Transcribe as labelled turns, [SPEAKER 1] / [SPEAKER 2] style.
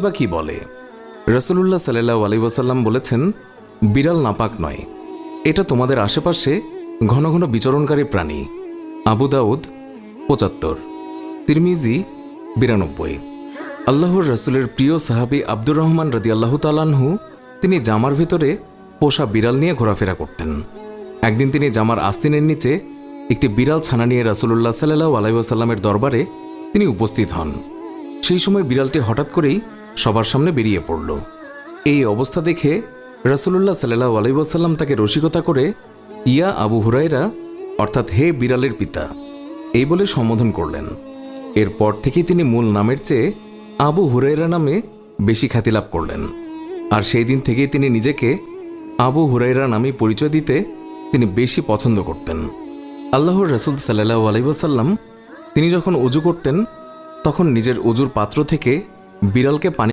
[SPEAKER 1] বা কি বলে? রাসূলুল্লাহ সাল্লাল্লাহু আলাইহি ওয়াসাল্লাম বলেছেন, বিড়াল নাপাক নয়, এটা তোমাদের আশেপাশে ঘন ঘন বিচরণকারী প্রাণী। আবু দাউদ ৭৫, তিরমিজি ৯২। আল্লাহর রাসূলের প্রিয় সাহাবী আব্দুর রহমান রাদিয়াল্লাহু তাআলা আনহু তিনি জামার ভিতরে পোষা বিড়াল নিয়ে ঘোরাফেরা করতেন। একদিন তিনি জামার আস্তিনের নিচে একটি বিড়াল ছানা নিয়ে রাসূলুল্লাহ সাল্লাল্লাহু আলাইহি ওয়াসাল্লামের দরবারে তিনি উপস্থিত হন। সেই সময় বিড়ালটি হঠাৎ করেই সবার সামনে বেরিয়ে পড়ল। এই অবস্থা দেখে রাসূলুল্লাহ সাল্লাল্লাহু আলাইহি ওয়াসাল্লাম তাকে রসিকতা করে ইয়া আবু হুরায়রা, অর্থাৎ হে বিড়ালের পিতা, এই বলে সম্বোধন করলেন। এরপর থেকেই তিনি মূল নামের চেয়ে আবু হুরায়রা নামে বেশি খ্যাতি লাভ করলেন। আর সেই দিন থেকেই তিনি নিজেকে আবু হুরায়রা নামে পরিচয় দিতে তিনি বেশি পছন্দ করতেন। আল্লাহর রাসূল সাল্লাল্লাহু আলাইহি ওয়াসাল্লাম তিনি যখন ওযু করতেন তখন নিজের ওযুর পাত্র থেকে বিড়ালকে পানি